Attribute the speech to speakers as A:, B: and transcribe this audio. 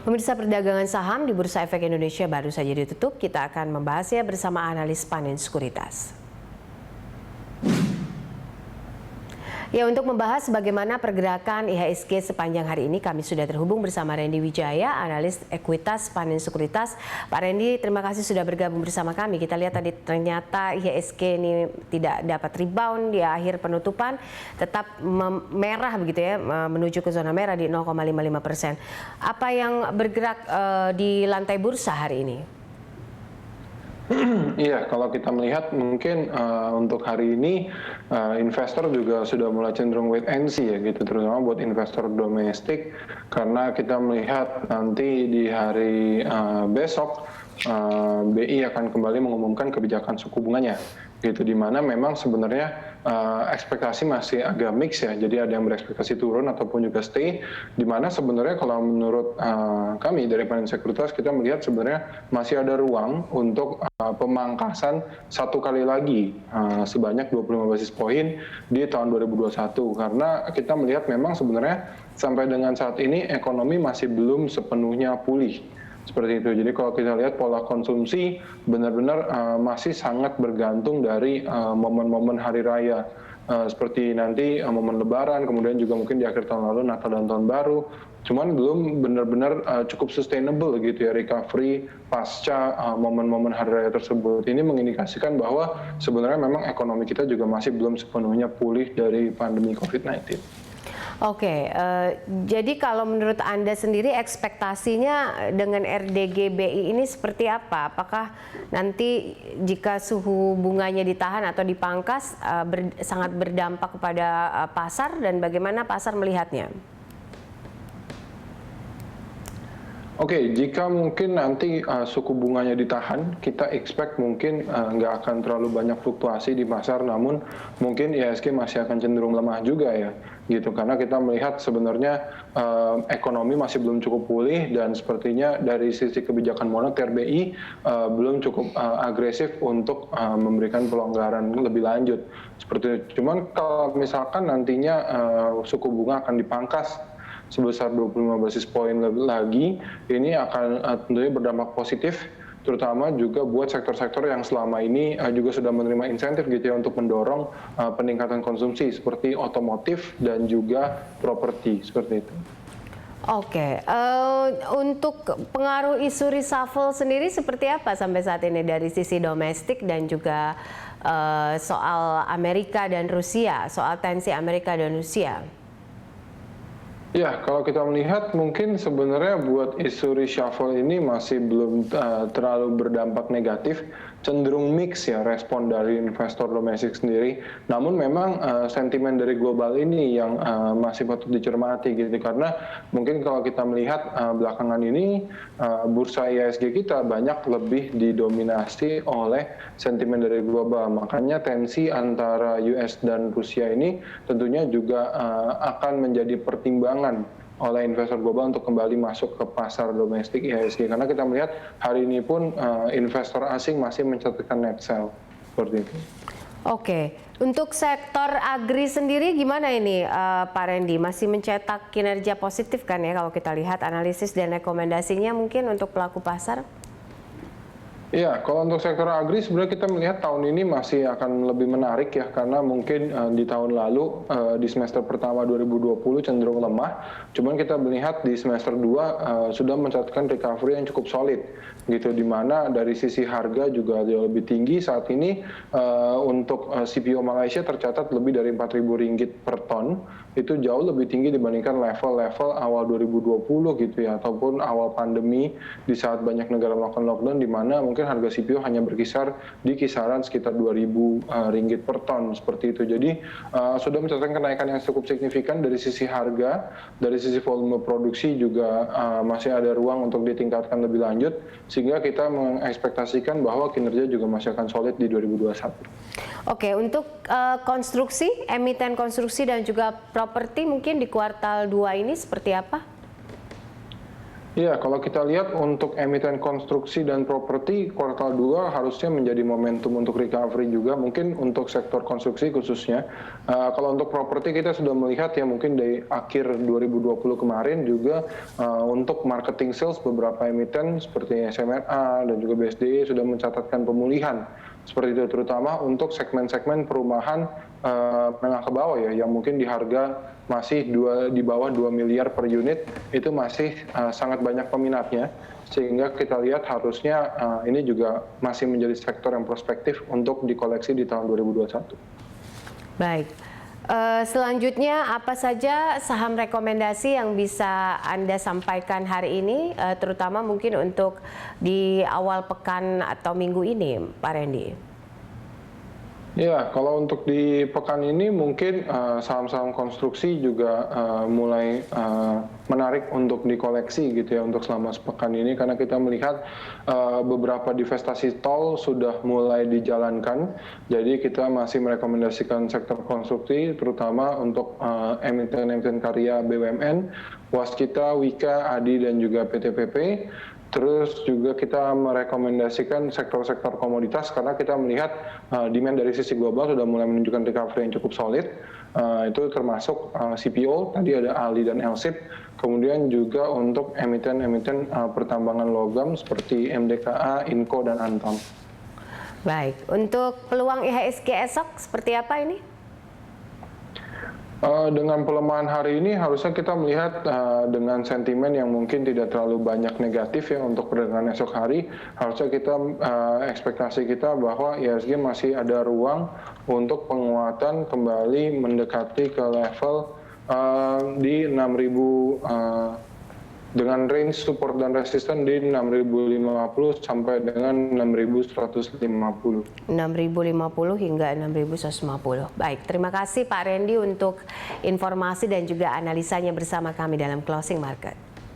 A: Pemirsa, perdagangan saham di Bursa Efek Indonesia baru saja ditutup. Kita akan membahasnya bersama analis Panin Sekuritas. Ya, untuk membahas bagaimana pergerakan IHSG sepanjang hari ini, kami sudah terhubung bersama Randy Wijaya, analis ekuitas Panin Sekuritas. Pak Randy, terima kasih sudah bergabung bersama kami. Kita lihat tadi ternyata IHSG ini tidak dapat rebound di akhir penutupan, tetap merah begitu ya, menuju ke zona merah di 0,55%. Apa yang bergerak di lantai bursa hari ini?
B: Iya, kalau kita melihat mungkin untuk hari ini investor juga sudah mulai cenderung wait and see ya gitu, terutama buat investor domestik, karena kita melihat nanti di hari besok BI akan kembali mengumumkan kebijakan suku bunganya gitu, di mana memang sebenarnya ekspektasi masih agak mix ya, jadi ada yang berekspektasi turun ataupun juga stay, di mana sebenarnya kalau menurut kami dari Panin Sekuritas kita melihat sebenarnya masih ada ruang untuk pemangkasan satu kali lagi sebanyak 25 basis poin di tahun 2021, karena kita melihat memang sebenarnya sampai dengan saat ini ekonomi masih belum sepenuhnya pulih. Seperti itu. Jadi kalau kita lihat pola konsumsi benar-benar masih sangat bergantung dari momen-momen hari raya. Seperti nanti momen Lebaran, kemudian juga mungkin di akhir tahun lalu Natal dan Tahun Baru. Cuman belum benar-benar cukup sustainable gitu ya recovery pasca momen-momen hari raya tersebut. Ini mengindikasikan bahwa sebenarnya memang ekonomi kita juga masih belum sepenuhnya pulih dari pandemi COVID-19.
A: Oke, jadi kalau menurut Anda sendiri ekspektasinya dengan RDG BI ini seperti apa? Apakah nanti jika suhu bunganya ditahan atau dipangkas sangat berdampak kepada pasar, dan bagaimana pasar melihatnya?
B: Oke, jika mungkin nanti suku bunganya ditahan, kita expect mungkin nggak akan terlalu banyak fluktuasi di pasar, namun mungkin IHSG masih akan cenderung lemah juga ya, gitu. Karena kita melihat sebenarnya ekonomi masih belum cukup pulih, dan sepertinya dari sisi kebijakan moneter BI belum cukup agresif untuk memberikan pelonggaran lebih lanjut. Seperti itu. Cuman kalau misalkan nantinya suku bunga akan dipangkas sebesar 25 basis poin lagi, ini akan tentunya berdampak positif, terutama juga buat sektor-sektor yang selama ini juga sudah menerima insentif gitu ya untuk mendorong peningkatan konsumsi seperti otomotif dan juga properti, seperti itu.
A: Oke, untuk pengaruh isu reshuffle sendiri seperti apa sampai saat ini dari sisi domestik dan juga soal Amerika dan Rusia, soal tensi Amerika dan Rusia?
B: Ya, kalau kita melihat mungkin sebenarnya buat isu reshuffle ini masih belum terlalu berdampak negatif, cenderung mix ya respon dari investor domestik sendiri. Namun memang sentimen dari global ini yang masih patut dicermati gitu, karena mungkin kalau kita melihat belakangan ini bursa IHSG kita banyak lebih didominasi oleh sentimen dari global. Makanya tensi antara US dan Rusia ini tentunya juga akan menjadi pertimbangan oleh investor global untuk kembali masuk ke pasar domestik IHSG, karena kita melihat hari ini pun investor asing masih mencatatkan net sell seperti itu.
A: Oke, untuk sektor agri sendiri gimana ini Pak Randy? Masih mencetak kinerja positif kan ya kalau kita lihat analisis dan rekomendasinya mungkin untuk pelaku pasar?
B: Iya, kalau untuk sektor agri sebenarnya kita melihat tahun ini masih akan lebih menarik ya, karena mungkin di tahun lalu di semester pertama 2020 cenderung lemah, cuman kita melihat di semester 2 sudah mencatatkan recovery yang cukup solid gitu, di mana dari sisi harga juga jauh lebih tinggi saat ini. Untuk CPO Malaysia tercatat lebih dari 4.000 ringgit per ton, itu jauh lebih tinggi dibandingkan level-level awal 2020 gitu ya, ataupun awal pandemi di saat banyak negara melakukan lockdown, di mana mungkin harga CPO hanya berkisar di kisaran sekitar 2.000 ringgit per ton seperti itu. Jadi sudah mencatatkan kenaikan yang cukup signifikan dari sisi harga, dari sisi volume produksi juga masih ada ruang untuk ditingkatkan lebih lanjut, sehingga kita mengekspektasikan bahwa kinerja juga masih akan solid di 2021.
A: Oke, untuk konstruksi, emiten konstruksi dan juga properti mungkin di kuartal 2 ini seperti apa?
B: Iya, kalau kita lihat untuk emiten konstruksi dan properti kuartal 2 harusnya menjadi momentum untuk recovery juga, mungkin untuk sektor konstruksi khususnya. Kalau untuk properti kita sudah melihat ya mungkin dari akhir 2020 kemarin juga untuk marketing sales beberapa emiten seperti SMRA dan juga BSDE sudah mencatatkan pemulihan. Seperti itu terutama untuk segmen-segmen perumahan menengah ke bawah ya, yang mungkin di harga masih di bawah 2 miliar per unit, itu masih sangat banyak peminatnya, sehingga kita lihat harusnya ini juga masih menjadi sektor yang prospektif untuk dikoleksi di tahun 2021.
A: Baik. Selanjutnya apa saja saham rekomendasi yang bisa Anda sampaikan hari ini, terutama mungkin untuk di awal pekan atau minggu ini, Pak Randy?
B: Ya, kalau untuk di pekan ini mungkin saham-saham konstruksi juga mulai menarik untuk dikoleksi gitu ya untuk selama sepekan ini, karena kita melihat beberapa divestasi tol sudah mulai dijalankan. Jadi kita masih merekomendasikan sektor konstruksi terutama untuk emiten-emiten karya BUMN, Waskita, Wika, ADI dan juga PTPP. Terus juga kita merekomendasikan sektor-sektor komoditas karena kita melihat demand dari sisi global sudah mulai menunjukkan recovery yang cukup solid. Itu termasuk CPO, tadi ada ALI dan LSIP. Kemudian juga untuk emiten-emiten pertambangan logam seperti MDKA, Inco, dan Antam.
A: Baik, untuk peluang IHSG esok seperti apa ini?
B: Dengan pelemahan hari ini harusnya kita melihat dengan sentimen yang mungkin tidak terlalu banyak negatif ya untuk perdagangan esok hari. Harusnya kita ekspektasi kita bahwa IHSG masih ada ruang untuk penguatan kembali mendekati ke level di 6.000 dengan range support dan resisten di 6.050 sampai dengan 6.150.
A: 6.050 hingga 6.150. Baik, terima kasih Pak Randy untuk informasi dan juga analisanya bersama kami dalam Closing Market.